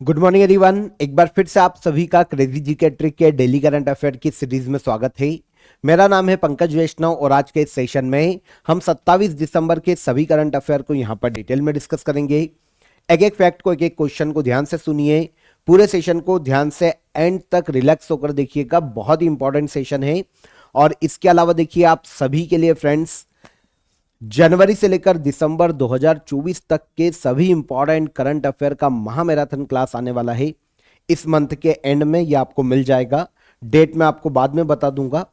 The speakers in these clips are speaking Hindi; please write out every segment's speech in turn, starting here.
Good morning everyone. एक बार फिर से आप सभी का क्रेजी जीके ट्रिक के डेली करंट अफेयर की सीरीज में स्वागत है। मेरा नाम है पंकज वैष्णव और आज के इस सेशन में हम 27 दिसंबर के सभी करंट अफेयर को यहां पर डिटेल में डिस्कस करेंगे। एक एक फैक्ट को, एक एक क्वेश्चन को ध्यान से सुनिए। पूरे सेशन को ध्यान से एंड तक रिलैक्स होकर देखिएगा, बहुत ही इंपॉर्टेंट सेशन है। और इसके अलावा देखिए, आप सभी के लिए फ्रेंड्स जनवरी से लेकर दिसंबर 2024 तक के सभी इंपॉर्टेंट करंट अफेयर का महामैराथन क्लास आने वाला है। इस मंथ के एंड में यह आपको मिल जाएगा। डेट मैं आपको बाद में बता दूंगा।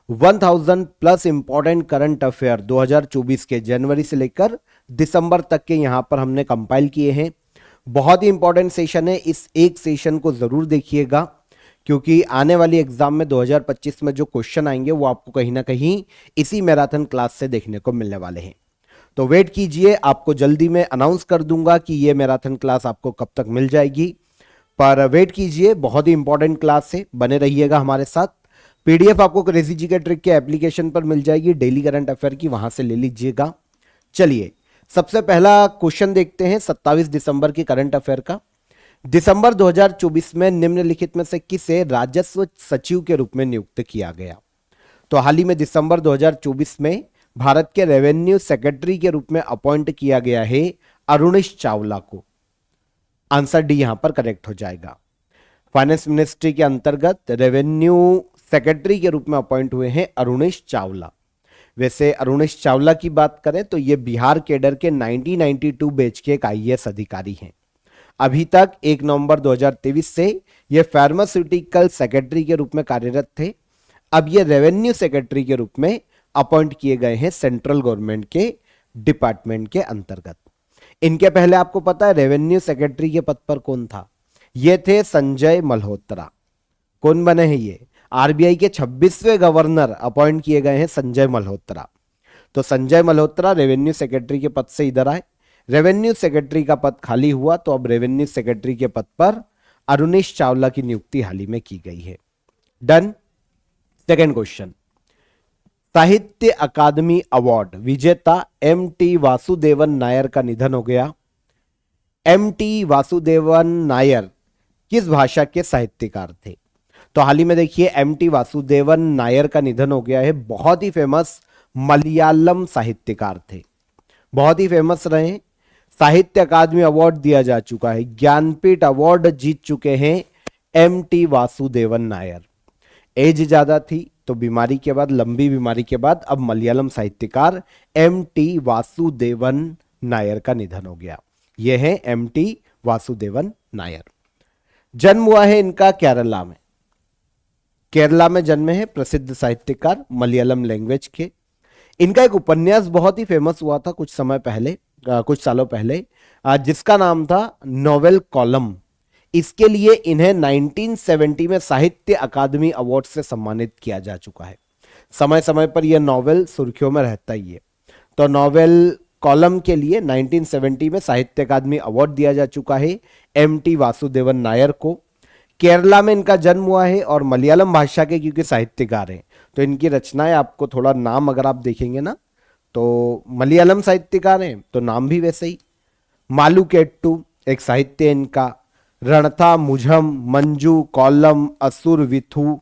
1000 प्लस इंपॉर्टेंट करंट अफेयर 2024 के जनवरी से लेकर दिसंबर तक के यहां पर हमने कंपाइल किए हैं। बहुत ही इंपॉर्टेंट सेशन है, इस एक सेशन को जरूर देखिएगा, क्योंकि आने वाली एग्जाम में 2025 में जो क्वेश्चन आएंगे वो आपको कहीं ना कहीं इसी मैराथन क्लास से देखने को मिलने वाले हैं। तो वेट कीजिए, आपको जल्दी में अनाउंस कर दूंगा कि ये मैराथन क्लास आपको कब तक मिल जाएगी, पर वेट कीजिए। बहुत ही इंपॉर्टेंट क्लास है, बने रहिएगा हमारे साथ। पीडीएफ आपको क्रेजी जीके ट्रिक के एप्लीकेशन पर मिल जाएगी, डेली करंट अफेयर की, वहां से ले लीजिएगा। चलिए, सबसे पहला क्वेश्चन देखते हैं 27 दिसंबर के करंट अफेयर का। दिसंबर 2024 में निम्नलिखित में से किसे राजस्व सचिव के रूप में नियुक्त किया गया? तो हाल ही में दिसंबर 2024 में भारत के रेवेन्यू सेक्रेटरी के रूप में अपॉइंट किया गया है अरुणेश चावला को। आंसर डी यहां पर करेक्ट हो जाएगा। फाइनेंस मिनिस्ट्री के अंतर्गत रेवेन्यू सेक्रेटरी के रूप में अपॉइंट हुए हैं अरुणेश चावला। वैसे अरुणेश चावला की बात करें तो ये बिहार कैडर के 1992 बैच के एक आईएएस अधिकारी हैं। अभी तक 1 नवंबर 2023 से ये फार्मास्यूटिकल सेक्रेटरी के रूप में कार्यरत थे। अब ये रेवेन्यू सेक्रेटरी के रूप में अपॉइंट किए गए हैं सेंट्रल गवर्नमेंट के डिपार्टमेंट के अंतर्गत। इनके पहले आपको पता है रेवेन्यू सेक्रेटरी के पद पर कौन था? ये थे संजय मल्होत्रा। कौन बने हैं ये? आरबीआई के 26वें गवर्नर अपॉइंट किए गए हैं संजय मल्होत्रा। तो संजय मल्होत्रा रेवेन्यू सेक्रेटरी के पद से इधर आए। रेवेन्यू सेक्रेटरी का पद खाली हुआ, तो अब रेवेन्यू सेक्रेटरी के पद पर अरुणेश चावला की नियुक्ति हाल ही में की गई है। डन। सेकेंड क्वेश्चन, साहित्य अकादमी अवार्ड विजेता एम.टी. वासुदेवन नायर का निधन हो गया। एम.टी. वासुदेवन नायर किस भाषा के साहित्यकार थे? तो हाल ही में देखिए, एम.टी. वासुदेवन नायर का निधन हो गया है। बहुत ही फेमस मलयालम साहित्यकार थे, बहुत ही फेमस रहे। साहित्य अकादमी अवार्ड दिया जा चुका है, ज्ञानपीठ अवार्ड जीत चुके हैं एम.टी. वासुदेवन नायर। एज ज्यादा थी, तो बीमारी के बाद, लंबी बीमारी के बाद अब मलयालम साहित्यकार एम.टी. वासुदेवन नायर का निधन हो गया। यह है एम.टी. वासुदेवन नायर। जन्म हुआ है इनका केरला में। केरला में जन्मे हैं प्रसिद्ध साहित्यकार मलयालम लैंग्वेज के। इनका एक उपन्यास बहुत ही फेमस हुआ था कुछ समय पहले, कुछ सालों पहले, जिसका नाम था नोवेल कॉलम। इसके लिए इन्हें 1970 में साहित्य अकादमी अवार्ड से सम्मानित किया जा चुका है। समय समय पर यह नॉवेल सुर्खियों में रहता ही है। तो नोवेल कॉलम के लिए 1970 में साहित्य अकादमी अवार्ड दिया जा चुका है एम.टी. वासुदेवन नायर को। केरला में इनका जन्म हुआ है और मलयालम भाषा के क्योंकि साहित्यकार हैं, तो इनकी रचनाएं, आपको थोड़ा नाम अगर आप देखेंगे ना, तो मलयालम साहित्यकार हैं तो नाम भी वैसे ही। मालुकेट्टू एक साहित्य है इनका। रणथा मुझम, मंजू, कॉलम, असुर, विथु,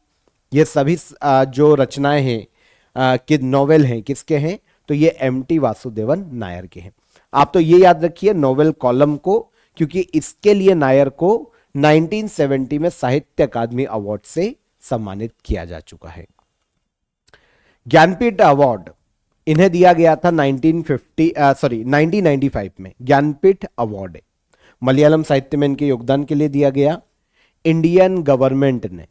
ये सभी जो रचनाएं हैं कि नोवेल हैं, किसके हैं? तो ये एम.टी. वासुदेवन नायर के हैं। आप तो ये याद रखिए नोवेल कॉलम को, क्योंकि इसके लिए नायर को 1970 में साहित्य अकादमी अवार्ड से सम्मानित किया जा चुका है। ज्ञानपीठ अवार्ड इन्हें दिया गया था 1995 में। ज्ञानपीठ अवार्ड मलयालम साहित्य में इनके योगदान के लिए दिया गया। इंडियन गवर्नमेंट ने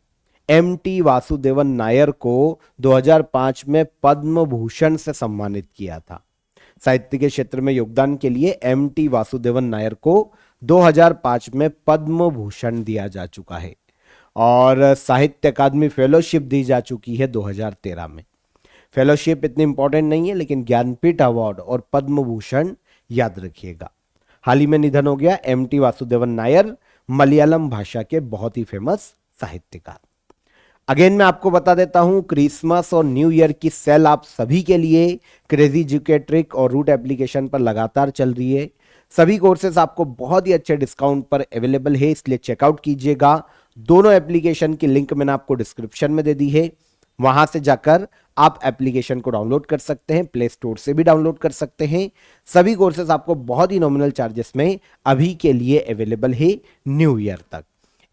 एम.टी. वासुदेवन नायर को 2005 में पद्म भूषण से सम्मानित किया था। साहित्य के क्षेत्र में योगदान के लिए एम.टी. वासुदेवन नायर को 2005 में पद्म भूषण दिया जा चुका है और साहित्य अकादमी फेलोशिप दी जा चुकी है 2013 में। फेलोशिप इतनी इंपॉर्टेंट नहीं है, लेकिन ज्ञानपीठ अवार्ड और पद्म भूषण याद रखिएगा। हाल ही में निधन हो गया एम.टी. वासुदेवन नायर, मलयालम भाषा के बहुत ही फेमस साहित्यकार। अगेन मैं आपको बता देता हूं, क्रिसमस और न्यू ईयर की सेल आप सभी के लिए क्रेजी जीके ट्रिक और रूट एप्लीकेशन पर लगातार चल रही है। सभी कोर्सेज आपको बहुत ही अच्छे डिस्काउंट पर अवेलेबल है, इसलिए चेकआउट कीजिएगा। दोनों एप्लीकेशन की लिंक मैंने आपको डिस्क्रिप्शन में दे दी है, वहां से जाकर आप एप्लीकेशन को डाउनलोड कर सकते हैं, प्ले स्टोर से भी डाउनलोड कर सकते हैं। सभी कोर्सेज आपको बहुत ही नॉमिनल चार्जेस में अभी के लिए अवेलेबल है न्यू ईयर तक।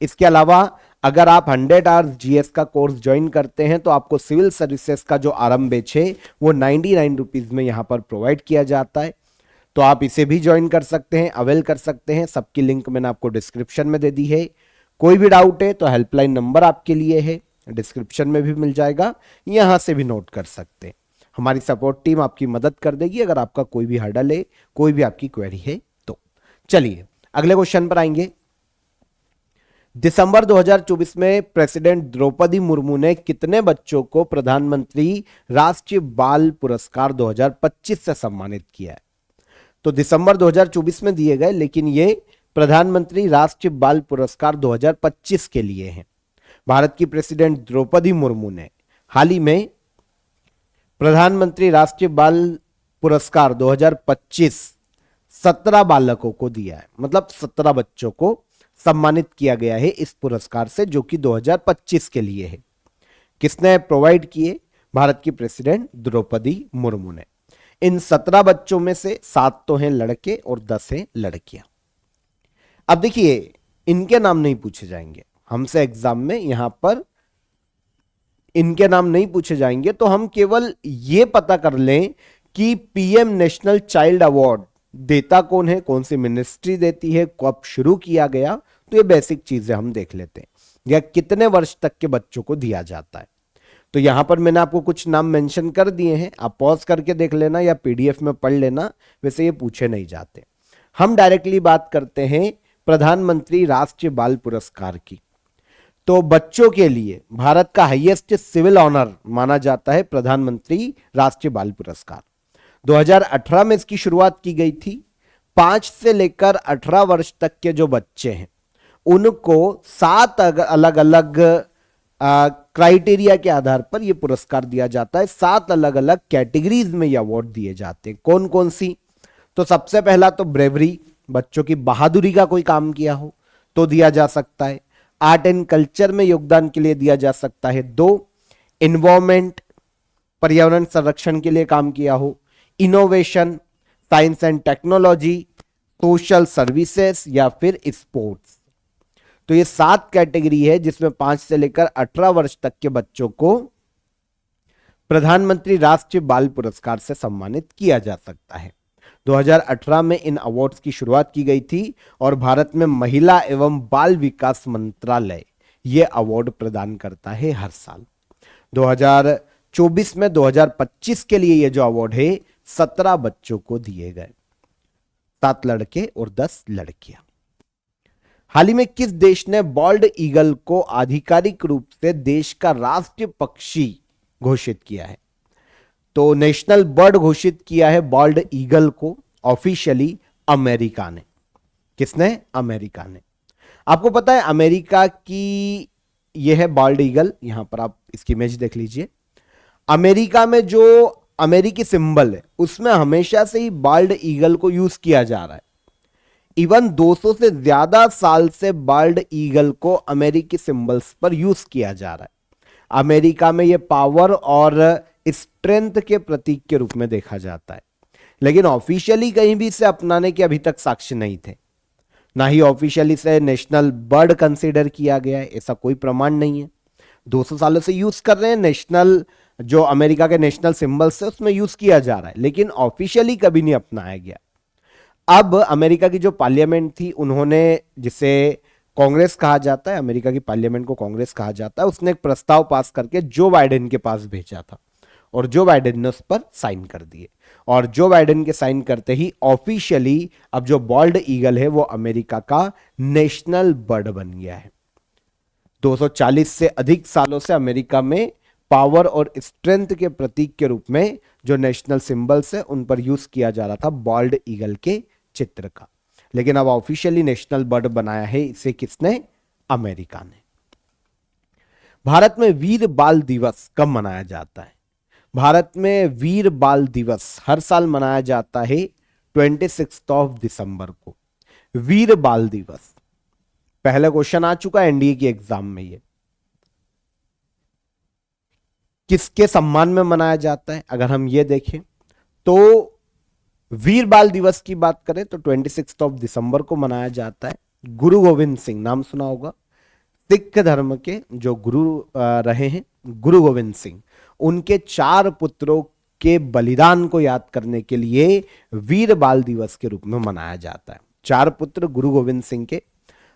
इसके अलावा अगर आप 100 आवर्स जीएस का कोर्स ज्वाइन करते हैं तो आपको सिविल सर्विसेज का जो आरंभ बैच है वो 99 रुपीज में यहां पर प्रोवाइड किया जाता है, तो आप इसे भी ज्वाइन कर सकते हैं, अवेल कर सकते हैं। सबकी लिंक मैंने आपको डिस्क्रिप्शन में दे दी है। कोई भी डाउट है तो हेल्पलाइन नंबर आपके लिए है, डिस्क्रिप्शन में भी मिल जाएगा, यहां से भी नोट कर सकते हैं। हमारी सपोर्ट टीम आपकी मदद कर देगी अगर आपका कोई भी हर्डल है, कोई भी आपकी क्वेरी है तो। चलिए अगले क्वेश्चन पर आएंगे। दिसंबर 2024 में प्रेसिडेंट द्रौपदी मुर्मू ने कितने बच्चों को प्रधानमंत्री राष्ट्रीय बाल पुरस्कार 2025 से सम्मानित किया है? तो दिसंबर 2024 में दिए गए, लेकिन ये प्रधानमंत्री राष्ट्रीय बाल पुरस्कार 2025 के लिए हैं। भारत की प्रेसिडेंट द्रौपदी मुर्मू ने हाल ही में प्रधानमंत्री राष्ट्रीय बाल पुरस्कार 2025 17 बालकों को दिया है, मतलब 17 बच्चों को सम्मानित किया गया है इस पुरस्कार से, जो कि 2025 के लिए है। किसने प्रोवाइड किए? भारत की प्रेसिडेंट द्रौपदी मुर्मू ने। इन 17 बच्चों में से 7 तो हैं लड़के और 10 हैं लड़कियां। अब देखिए, इनके नाम नहीं पूछे जाएंगे हमसे एग्जाम में, यहां पर इनके नाम नहीं पूछे जाएंगे, तो हम केवल यह पता कर लें कि पीएम नेशनल चाइल्ड अवार्ड देता कौन है, कौन सी मिनिस्ट्री देती है, कब शुरू किया गया, तो ये बेसिक चीजें हम देख लेते हैं। या कितने वर्ष तक के बच्चों को दिया जाता है। तो यहां पर मैंने आपको कुछ नाम मेंशन कर दिए हैं, आप पॉज करके देख लेना या पीडीएफ में पढ़ लेना, वैसे ये पूछे नहीं जाते। हम डायरेक्टली बात करते हैं प्रधानमंत्री राष्ट्रीय बाल पुरस्कार की। तो बच्चों के लिए भारत का हाईएस्ट सिविल ऑनर माना जाता है प्रधानमंत्री राष्ट्रीय बाल पुरस्कार। 2018 में इसकी शुरुआत की गई थी। 5 से लेकर 18 वर्ष तक के जो बच्चे हैं उनको 7 अलग अलग क्राइटेरिया के आधार पर यह पुरस्कार दिया जाता है। 7 अलग अलग कैटेगरीज में ये अवार्ड दिए जाते हैं। कौन कौन सी? तो सबसे पहला तो ब्रेवरी, बच्चों की बहादुरी का कोई काम किया हो तो दिया जा सकता है। आर्ट एंड कल्चर में योगदान के लिए दिया जा सकता है। 2, एनवायरमेंट, पर्यावरण संरक्षण के लिए काम किया हो। Innovation, science and technology, social services या फिर स्पोर्ट्स। तो ये 7 कैटेगरी है जिसमें 5 से लेकर 18 वर्ष तक के बच्चों को प्रधानमंत्री राष्ट्रीय बाल पुरस्कार से सम्मानित किया जा सकता है। 2018 में इन अवार्ड्स की शुरुआत की गई थी और भारत में महिला एवं बाल विकास मंत्रालय यह अवार्ड प्रदान करता है हर साल। 2024 में 2025 के लिए यह जो अवार्ड है 17 बच्चों को दिए गए, 7 लड़के और 10 लड़कियां। हाल ही में किस देश ने बॉल्ड ईगल को आधिकारिक रूप से देश का राष्ट्रीय पक्षी घोषित किया है? तो नेशनल बर्ड घोषित किया है बॉल्ड ईगल को ऑफिशियली अमेरिका ने। किसने? अमेरिका ने। आपको पता है अमेरिका की यह है बॉल्ड ईगल, यहां पर आप इसकी इमेज देख लीजिए। अमेरिका में जो अमेरिकी सिंबल है उसमें हमेशा से ही बॉल्ड ईगल को यूज किया जा रहा है। इवन 200 से ज्यादा साल से बॉल्ड ईगल को अमेरिकी सिंबल्स पर यूज किया जा रहा है। अमेरिका में यह पावर और स्ट्रेंथ के प्रतीक के रूप में देखा जाता है, लेकिन ऑफिशियली कहीं भी इसे अपनाने के अभी तक साक्ष्य नहीं थे, ना ही ऑफिशियली इसे नेशनल बर्ड कंसीडर किया गया है, ऐसा कोई प्रमाण नहीं है। 200 सालों से यूज कर रहे हैं, नेशनल जो अमेरिका के नेशनल सिंबल्स है उसमें यूज किया जा रहा है, लेकिन ऑफिशियली कभी नहीं अपनाया गया। अब अमेरिका की जो पार्लियामेंट थी, उन्होंने, जिसे कांग्रेस कहा जाता है, अमेरिका की पार्लियामेंट को कांग्रेस कहा जाता है, उसने एक प्रस्ताव पास करके जो बाइडेन के पास भेजा था और जो बाइडेन ने उस पर साइन कर दिए, और जो बाइडेन के साइन करते ही ऑफिशियली अब जो बॉल्ड ईगल है वो अमेरिका का नेशनल बर्ड बन गया है। 240 से अधिक सालों से अमेरिका में पावर और स्ट्रेंथ के प्रतीक के रूप में जो नेशनल सिंबल्स है उन पर यूज किया जा रहा था बॉल्ड ईगल के चित्र का, लेकिन अब ऑफिशियली नेशनल बर्ड बनाया है इसे किसने? अमेरिका ने। भारत में वीर बाल दिवस कब मनाया जाता है? भारत में वीर बाल दिवस हर साल मनाया जाता है 26 दिसंबर को वीर बाल दिवस। पहला क्वेश्चन आ चुका है एनडीए की एग्जाम में, ये किसके सम्मान में मनाया जाता है? अगर हम ये देखें तो वीर बाल दिवस की बात करें तो 26 दिसंबर को मनाया जाता है। गुरु गोविंद सिंह, नाम सुना होगा, सिख धर्म के जो गुरु रहे हैं गुरु गोविंद सिंह, उनके 4 पुत्रों के बलिदान को याद करने के लिए वीर बाल दिवस के रूप में मनाया जाता है। 4 पुत्र गुरु गोविंद सिंह के,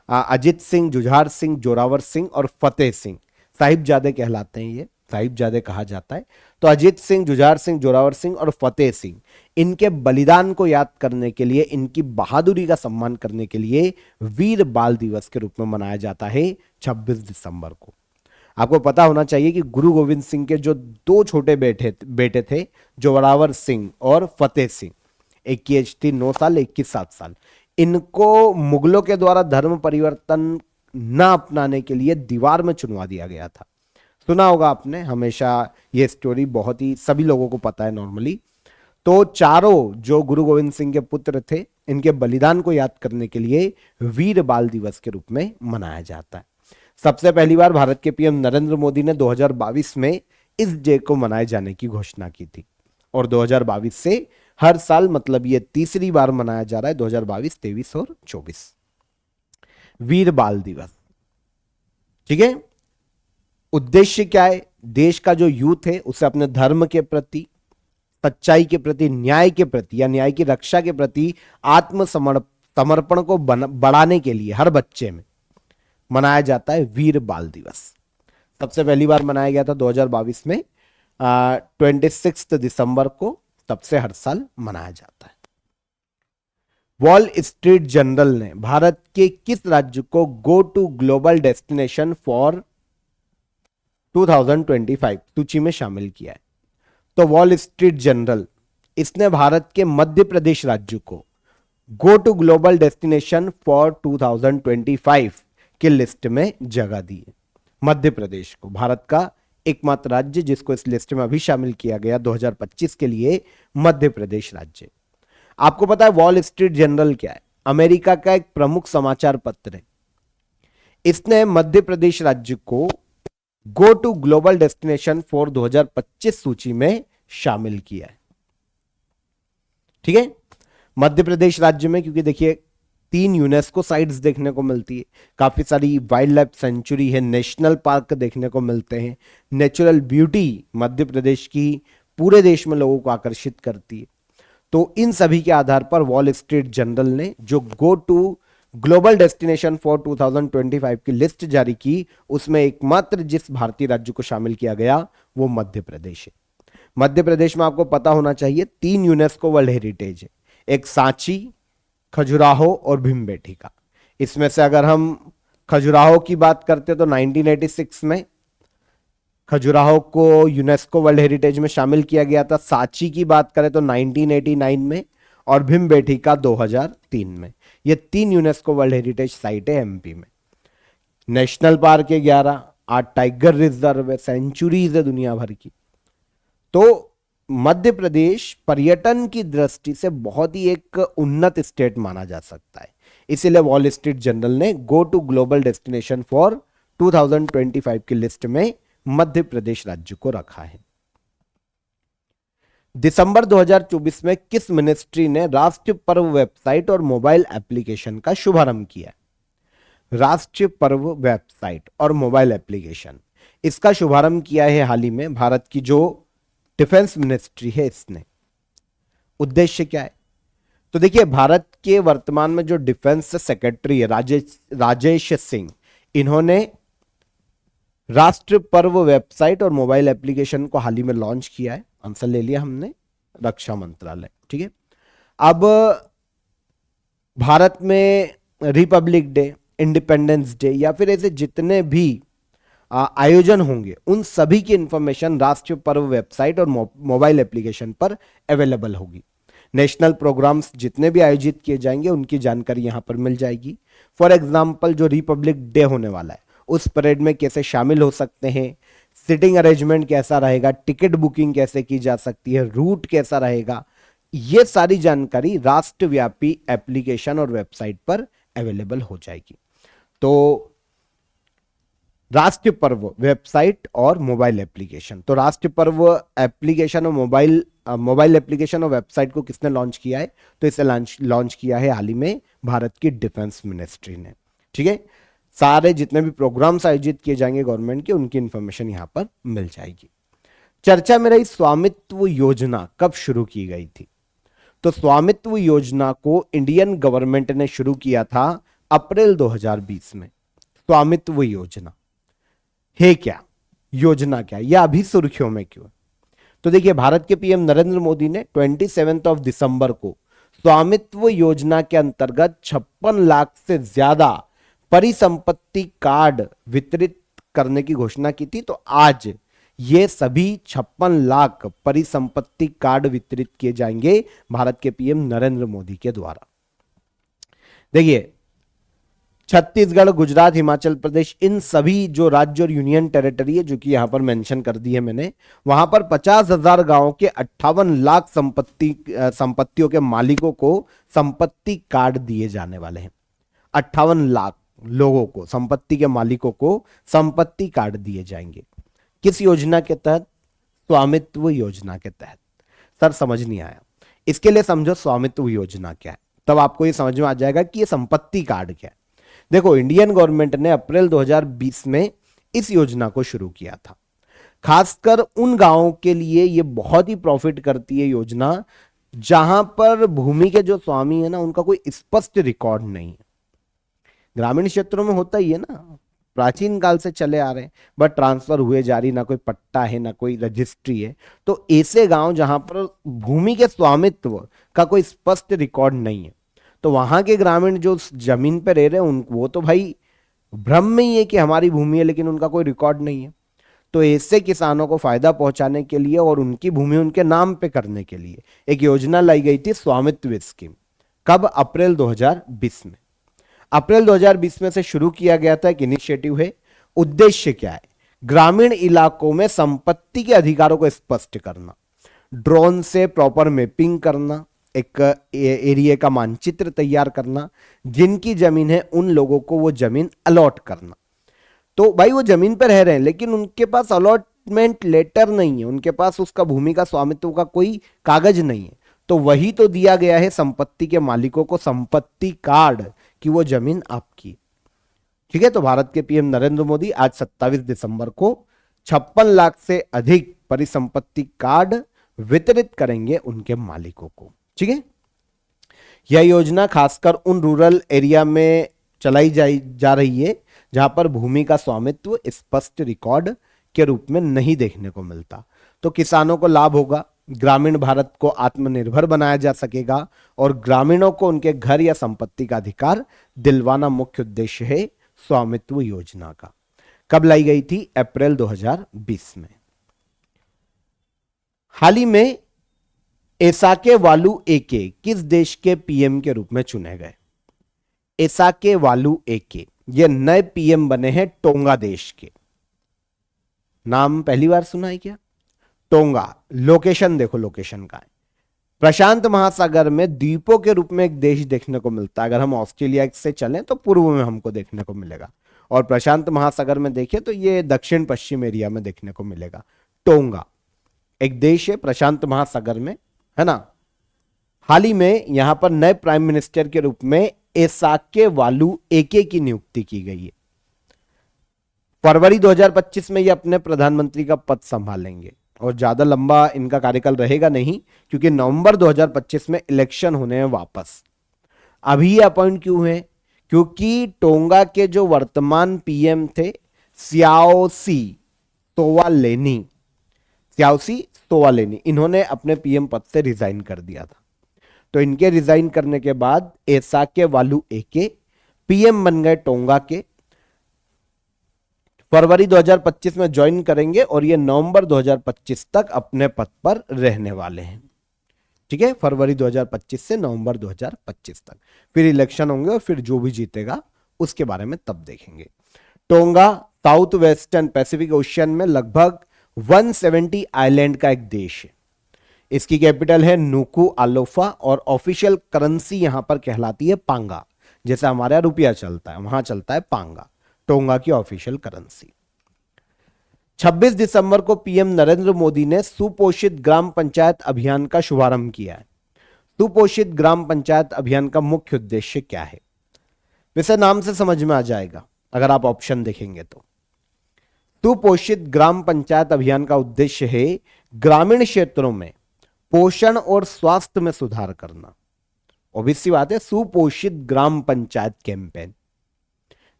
अजित सिंह, जुझार सिंह, जोरावर सिंह और फतेह सिंह, साहिबजादे कहलाते हैं, ये साहिबजादे कहा जाता है। तो अजित सिंह, जुझार सिंह, जोरावर सिंह और फतेह सिंह, इनके बलिदान को याद करने के लिए, इनकी बहादुरी का सम्मान करने के लिए वीर बाल दिवस के रूप में मनाया जाता है 26 दिसंबर को। आपको पता होना चाहिए कि गुरु गोविंद सिंह के जो 2 छोटे बेटे थे, जोरावर सिंह और फतेह सिंह, एक की एज थी 9 साल, एक की 7 साल, इनको मुगलों के द्वारा धर्म परिवर्तन न अपनाने के लिए दीवार में चुनवा दिया गया था। सुना होगा आपने, हमेशा ये स्टोरी बहुत ही सभी लोगों को पता है नॉर्मली। तो चारों जो गुरु गोविंद सिंह के पुत्र थे, इनके बलिदान को याद करने के लिए वीर बाल दिवस के रूप में मनाया जाता है। सबसे पहली बार भारत के पीएम नरेंद्र मोदी ने 2022 में इस डे को मनाए जाने की घोषणा की थी और 2022 से हर साल, मतलब ये तीसरी बार मनाया जा रहा है, 2022, 23 और 24 वीर बाल दिवस। ठीक है, उद्देश्य क्या है? देश का जो यूथ है उसे अपने धर्म के प्रति, सच्चाई के प्रति, न्याय के प्रति या न्याय की रक्षा के प्रति आत्मसमर्पण को बढ़ाने के लिए हर बच्चे में मनाया जाता है वीर बाल दिवस। सबसे पहली बार मनाया गया था 2022 में 26 दिसंबर को, तब से हर साल मनाया जाता है। वॉल स्ट्रीट जर्नल ने भारत के किस राज्य को go to global destination for 2025 सूची में शामिल किया है? तो वॉल स्ट्रीट जर्नल, इसने भारत के मध्य प्रदेश राज्य को go to global destination for 2025 की लिस्ट में जगह दी है। मध्य प्रदेश को, भारत का एकमात्र राज्य जिसको इस लिस्ट में अभी शामिल किया गया 2025 के लिए, मध्य प्रदेश राज्य। आपको पता है वॉल स्ट्रीट जर्नल क्या है? अमेरिका का एक प्रमुख समाचार पत्र है। इसने मध्य प्रदेश राज्य को go to global destination for 2025 सूची में शामिल किया है। ठीक है, मध्य प्रदेश राज्य में, क्योंकि देखिए 3 यूनेस्को साइट्स देखने को मिलती है, काफी सारी वाइल्ड लाइफ सेंचुरी है, नेशनल पार्क देखने को मिलते हैं, नेचुरल ब्यूटी मध्य प्रदेश की पूरे देश में लोगों को आकर्षित करती है। तो इन सभी के आधार पर वॉल स्ट्रीट जर्नल ने जो go to global destination for 2025 की लिस्ट जारी की, उसमें एकमात्र जिस भारतीय राज्य को शामिल किया गया वो मध्य प्रदेश है। मध्य प्रदेश में आपको पता होना चाहिए 3 यूनेस्को वर्ल्ड हेरिटेज है, एक सांची, खजुराहो और भीमबेटका। इसमें से अगर हम खजुराहो की बात करते तो 1986 में खजुराहो को यूनेस्को वर्ल्ड हेरिटेज में शामिल किया गया था। सांची की बात करें तो 1989 में और भीमबेटका 2003 में। ये 3 यूनेस्को वर्ल्ड हेरिटेज साइट है एमपी में। नेशनल पार्क है 11, 8 टाइगर रिजर्व है, सेंचुरीज है दुनिया भर की। तो मध्य प्रदेश पर्यटन की दृष्टि से बहुत ही एक उन्नत स्टेट माना जा सकता है, इसीलिए वॉल स्ट्रीट जर्नल ने go to global destination for 2025 की लिस्ट में मध्य प्रदेश राज्य को रखा है। दिसंबर 2024 में किस मिनिस्ट्री ने राष्ट्रीय पर्व वेबसाइट और मोबाइल एप्लीकेशन का शुभारंभ किया? राष्ट्रीय पर्व वेबसाइट और मोबाइल एप्लीकेशन, इसका शुभारंभ किया है हाल ही में भारत की जो डिफेंस मिनिस्ट्री है इसने। उद्देश्य क्या है? तो देखिए, भारत के वर्तमान में जो डिफेंस सेक्रेटरी है राजेश सिंह, इन्होंने राष्ट्रीय पर्व वेबसाइट और मोबाइल एप्लीकेशन को हाल ही में लॉन्च किया है। आंसर ले लिया हमने, रक्षा मंत्रालय। ठीक है, अब भारत में रिपब्लिक डे, इंडिपेंडेंस डे या फिर ऐसे जितने भी आयोजन होंगे, उन सभी की इंफॉर्मेशन राष्ट्रीय पर्व वेबसाइट और मोबाइल एप्लीकेशन पर अवेलेबल होगी। नेशनल प्रोग्राम्स जितने भी आयोजित किए जाएंगे उनकी जानकारी यहां पर मिल जाएगी। फॉर एग्जांपल, जो रिपब्लिक डे होने वाला है उस परेड में कैसे शामिल हो सकते हैं, सीटिंग अरेंजमेंट कैसा रहेगा, टिकट बुकिंग कैसे की जा सकती है, रूट कैसा रहेगा, ये सारी जानकारी राष्ट्रव्यापी एप्लीकेशन और वेबसाइट पर अवेलेबल हो जाएगी। तो राष्ट्र पर्व वेबसाइट और मोबाइल एप्लीकेशन, तो राष्ट्र पर्व एप्लीकेशन और मोबाइल एप्लीकेशन और वेबसाइट को किसने लॉन्च किया है? तो इसे लॉन्च किया है हाल ही में भारत की डिफेंस मिनिस्ट्री ने। ठीक है, सारे जितने भी प्रोग्राम्स आयोजित किए जाएंगे गवर्नमेंट के, उनकी इंफॉर्मेशन यहां पर मिल जाएगी। चर्चा में रही स्वामित्व योजना कब शुरू की गई थी? तो स्वामित्व योजना को इंडियन गवर्नमेंट ने शुरू किया था अप्रैल 2020 में। स्वामित्व योजना है क्या, योजना क्या, यह अभी सुर्खियों में क्यों? तो देखिए, भारत के पीएम नरेंद्र मोदी ने 27 दिसंबर को स्वामित्व योजना के अंतर्गत 56 लाख से ज्यादा परिसंपत्ति कार्ड वितरित करने की घोषणा की थी। तो आज ये सभी 56 लाख परिसंपत्ति कार्ड वितरित किए जाएंगे भारत के पीएम नरेंद्र मोदी के द्वारा। देखिए, छत्तीसगढ़, गुजरात, हिमाचल प्रदेश, इन सभी जो राज्य और यूनियन टेरिटरी है, जो कि यहां पर मेंशन कर दी है मैंने, वहां पर 50,000 गांवों के 58 लाख संपत्तियों के मालिकों को संपत्ति कार्ड दिए जाने वाले हैं। 58 लाख लोगों को, संपत्ति के मालिकों को संपत्ति कार्ड दिए जाएंगे। किस योजना के तहत? स्वामित्व योजना के तहत। सर समझ नहीं आया, इसके लिए समझो स्वामित्व योजना क्या है, तब आपको यह समझ में आ जाएगा कि यह संपत्ति कार्ड क्या है। देखो, इंडियन गवर्नमेंट ने अप्रैल 2020 में इस योजना को शुरू किया था। खासकर उन गांवों के लिए यह बहुत ही प्रॉफिट करती है योजना जहां पर भूमि के जो स्वामी है ना, उनका कोई स्पष्ट रिकॉर्ड नहीं है। ग्रामीण क्षेत्रों में होता ही है ना, प्राचीन काल से चले आ रहे हैं, बट ट्रांसफर हुए जारी, ना कोई पट्टा है ना कोई रजिस्ट्री है। तो ऐसे गांव जहां पर भूमि के स्वामित्व का कोई स्पष्ट रिकॉर्ड नहीं है, तो वहां के ग्रामीण जो जमीन पे रह रहे हैं, वो तो भाई भ्रम में ही है कि हमारी भूमि है, लेकिन उनका कोई रिकॉर्ड नहीं है। तो ऐसे किसानों को फायदा पहुंचाने के लिए और उनकी भूमि उनके नाम पे करने के लिए एक योजना लाई गई थी, स्वामित्व स्कीम। कब? अप्रैल 2020 में। अप्रैल 2020 में से शुरू किया गया था, एक इनिशिएटिव है। उद्देश्य क्या है? ग्रामीण इलाकों में संपत्ति के अधिकारों को स्पष्ट करना, ड्रोन से प्रॉपर मैपिंग करना, एक एरिया का मानचित्र तैयार करना, जिनकी जमीन है उन लोगों को वो जमीन अलॉट करना। तो भाई वो जमीन पर रह रहे हैं, लेकिन उनके पास अलॉटमेंट लेटर नहीं है, उनके पास उसका भूमि का स्वामित्व का कोई कागज नहीं है। तो वही तो दिया गया है संपत्ति के मालिकों को संपत्ति कार्ड, कि वो जमीन आपकी। ठीक है, तो भारत के पीएम नरेंद्र मोदी आज 27 दिसंबर को 56 लाख से अधिक परिसंपत्ति कार्ड वितरित करेंगे उनके मालिकों को। ठीक है, यह योजना खासकर उन रूरल एरिया में चलाई जा रही है जहां पर भूमि का स्वामित्व स्पष्ट रिकॉर्ड के रूप में नहीं देखने को मिलता। तो किसानों को लाभ होगा, ग्रामीण भारत को आत्मनिर्भर बनाया जा सकेगा और ग्रामीणों को उनके घर या संपत्ति का अधिकार दिलवाना मुख्य उद्देश्य है स्वामित्व योजना का। कब लाई गई थी? अप्रैल 2020 में। हाल ही में एसाके वालू एके किस देश के पीएम के रूप में चुने गए? एसाके वालू एके ये नए पीएम बने हैं टोंगा देश के। नाम पहली बार सुना है क्या? टोंगा। लोकेशन देखो, लोकेशन का है प्रशांत महासागर में द्वीपों के रूप में एक देश देखने को मिलता है। अगर हम ऑस्ट्रेलिया से चलें तो पूर्व में हमको देखने को मिलेगा, और प्रशांत महासागर में देखें तो ये दक्षिण पश्चिम एरिया में देखने को मिलेगा। टोंगा एक देश है प्रशांत महासागर में, है ना। हाल ही में यहां पर नए प्राइम मिनिस्टर के रूप में एसाके वालू एके की नियुक्ति की गई है। फरवरी 2025 में ये अपने प्रधानमंत्री का पद संभालेंगे और ज्यादा लंबा इनका कार्यकाल रहेगा नहीं, क्योंकि नवंबर 2025 में इलेक्शन होने हैं वापस। अभी ये अपॉइंट क्यों हुए? क्योंकि टोंगा के जो वर्तमान पीएम थे स्याओसी तोवालेनी, इन्होंने अपने पीएम पद से रिजाइन कर दिया था। तो इनके रिजाइन करने के बाद एसाके वालू एके पीएम बन गए टोंगा के। फरवरी 2025 में ज्वाइन करेंगे और ये नवंबर 2025 तक अपने पद पर रहने वाले हैं। ठीक है, फरवरी 2025 से नवंबर 2025 तक, फिर इलेक्शन होंगे और फिर जो भी जीतेगा उसके बारे में तब देखेंगे। Tonga south western Pacific ocean में लगभग 170 आइलैंड का एक देश है। इसकी कैपिटल है नुकु आलोफा और ऑफिशियल करेंसी यहां पर कहलाती है पांगा। जैसे हमारे यहाँ रुपया चलता है वहां चलता है पांगा, टोंगा की ऑफिशियल करेंसी। 26 दिसंबर को पीएम नरेंद्र मोदी ने सुपोषित ग्राम पंचायत अभियान का शुभारंभ किया है। सुपोषित ग्राम पंचायत अभियान का मुख्य उद्देश्य क्या है? वैसे नाम से समझ में आ जाएगा अगर आप ऑप्शन देखेंगे तो। सुपोषित ग्राम पंचायत अभियान का उद्देश्य है ग्रामीण क्षेत्रों में पोषण और स्वास्थ्य में सुधार करना। ऑब्वियसली बात है, सुपोषित ग्राम पंचायत कैंपेन,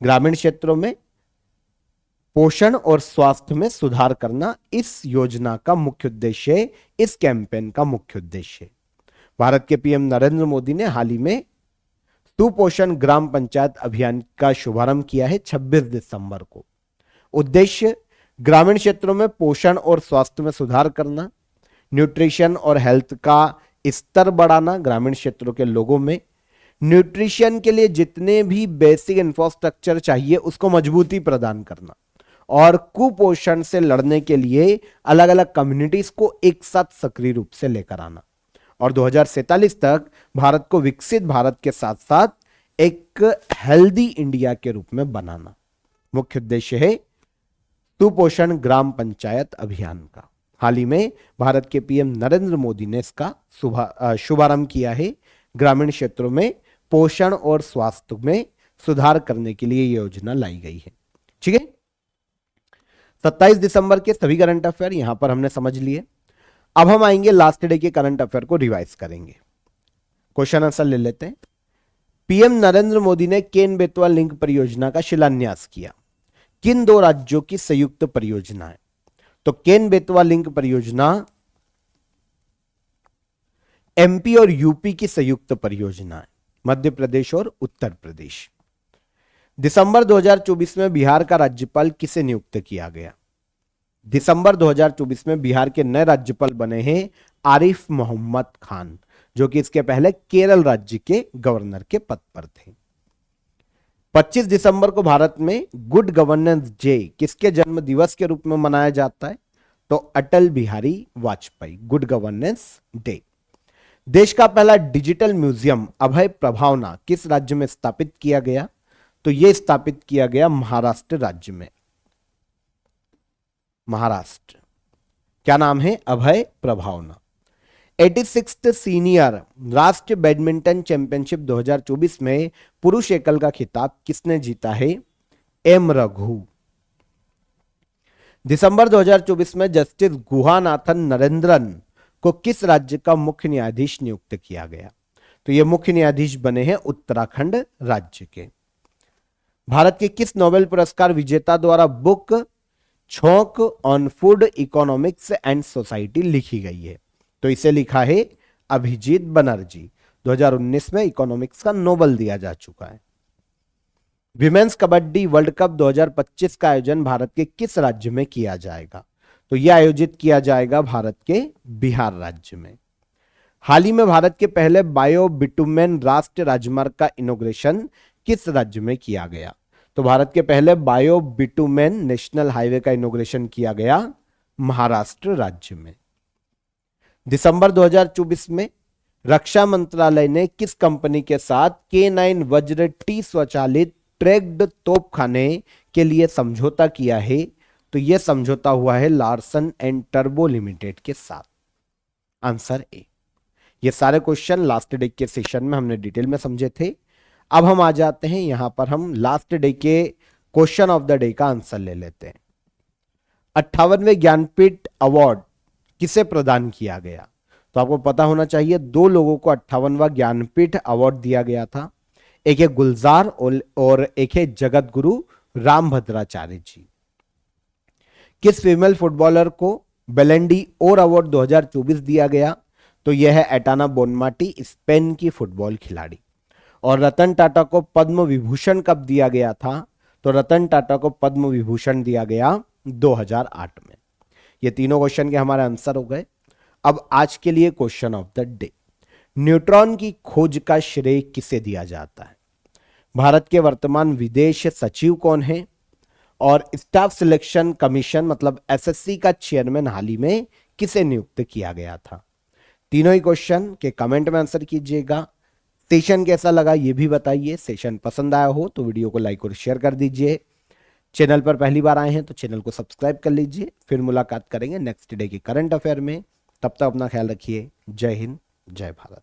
ग्रामीण क्षेत्रों में पोषण और स्वास्थ्य में सुधार करना इस योजना का मुख्य उद्देश्य है, इस कैंपेन का मुख्य उद्देश्य है। भारत के पीएम नरेंद्र मोदी ने हाल ही में सुपोषण ग्राम पंचायत अभियान का शुभारंभ किया है 26 दिसंबर को। उद्देश्य ग्रामीण क्षेत्रों में पोषण और स्वास्थ्य में सुधार करना, न्यूट्रिशन और हेल्थ का स्तर बढ़ाना, ग्रामीण क्षेत्रों के लोगों में न्यूट्रिशन के लिए जितने भी बेसिक इंफ्रास्ट्रक्चर चाहिए उसको मजबूती प्रदान करना और कुपोषण से लड़ने के लिए अलग अलग कम्युनिटीज को एक साथ सक्रिय रूप से लेकर आना और 2047 तक भारत को विकसित भारत के साथ साथ एक हेल्दी इंडिया के रूप में बनाना मुख्य उद्देश्य है सुपोषण ग्राम पंचायत अभियान का। हाल ही में भारत के पीएम नरेंद्र मोदी ने इसका शुभारंभ किया है। ग्रामीण क्षेत्रों में पोषण और स्वास्थ्य में सुधार करने के लिए यह योजना लाई गई है। ठीक है, 27 दिसंबर के सभी करंट अफेयर यहां पर हमने समझ लिए। अब हम आएंगे लास्ट डे के करंट अफेयर को रिवाइज करेंगे। क्वेश्चन आंसर ले लेते हैं। पीएम नरेंद्र मोदी ने केन बेतवा लिंक परियोजना का शिलान्यास किया। किन दो राज्यों की संयुक्त परियोजना है? तो केन बेतवा लिंक परियोजना एमपी और यूपी की संयुक्त परियोजना है, मध्य प्रदेश और उत्तर प्रदेश। दिसंबर 2024 में बिहार का राज्यपाल किसे नियुक्त किया गया? दिसंबर 2024 में बिहार के नए राज्यपाल बने हैं आरिफ मोहम्मद खान, जो कि इसके पहले केरल राज्य के गवर्नर के पद पर थे। 25 दिसंबर को भारत में गुड गवर्नेंस डे किसके जन्म दिवस के रूप में मनाया जाता है? तो Atal Bihari Vajpayee, good governance day. देश का पहला डिजिटल म्यूजियम अभय प्रभावना किस राज्य में स्थापित किया गया? तो यह स्थापित किया गया महाराष्ट्र राज्य में। महाराष्ट्र, क्या नाम है? अभय प्रभावना। 86th सीनियर राष्ट्रीय बैडमिंटन चैंपियनशिप 2024 में पुरुष एकल का खिताब किसने जीता है? एम रघु। दिसंबर 2024 में जस्टिस गुहानाथन नरेंद्रन को किस राज्य का मुख्य न्यायाधीश नियुक्त किया गया? तो ये मुख्य न्यायाधीश बने हैं उत्तराखंड राज्य के। भारत के किस नोबेल पुरस्कार विजेता द्वारा बुक छौक on food economics and society लिखी गई है? तो इसे लिखा है अभिजीत बनर्जी। 2019 में इकोनॉमिक्स का नोबेल दिया जा चुका है। विमेंस कबड्डी वर्ल्ड कप 2025 का आयोजन भारत के किस राज्य में किया जाएगा? तो यह आयोजित किया जाएगा भारत के बिहार राज्य में। हाल ही में भारत के पहले बायो बिटुमेन राष्ट्रीय राजमार्ग का इनॉग्रेशन किस राज्य में किया गया? तो भारत के पहले बायो बिटुमेन नेशनल हाईवे का इनॉग्रेशन किया गया महाराष्ट्र राज्य में। दिसंबर 2024 में रक्षा मंत्रालय ने किस कंपनी के साथ K9 वज्र टी स्वचालित ट्रैक्ड तोपखाने के लिए समझौता किया है? तो यह समझौता हुआ है लार्सन एंड टर्बो लिमिटेड के साथ। Answer A. ये सारे क्वेश्चन लास्ट डे के सेशन में हमने डिटेल में समझे थे। अब हम आ जाते हैं यहां पर, हम लास्ट डे के क्वेश्चन ऑफ द डे का आंसर ले लेते हैं। 58वें ज्ञानपीठ अवार्ड किसे प्रदान किया गया? तो आपको पता होना चाहिए दो लोगों को 58वां ज्ञानपीठ अवार्ड दिया गया था। एक है गुलजार और एक है जगत गुरु रामभद्राचार्य जी। किस फीमेल फुटबॉलर को बेलेंडी और अवार्ड 2024 दिया गया? तो यह है एटाना बोनमाटी, स्पेन की फुटबॉल खिलाड़ी। और रतन टाटा को पद्म विभूषण कब दिया गया था? तो रतन टाटा को पद्म विभूषण दिया गया 2008 में। ये तीनों क्वेश्चन के हमारे आंसर हो गए। अब आज के लिए question of the day, neutron की खोज का श्रेय किसे दिया जाता है? भारत के वर्तमान विदेश सचिव कौन है? और स्टाफ सिलेक्शन कमीशन मतलब एसएससी का चेयरमैन हाल ही में किसे नियुक्त किया गया था? तीनों ही क्वेश्चन के कमेंट में आंसर कीजिएगा। सेशन कैसा लगा ये भी बताइए। सेशन पसंद आया हो तो वीडियो को लाइक और शेयर कर दीजिए। चैनल पर पहली बार आए हैं तो चैनल को सब्सक्राइब कर लीजिए। फिर मुलाकात करेंगे नेक्स्ट डे के करंट अफेयर में। तब तक अपना ख्याल रखिए। जय हिंद, जय भारत।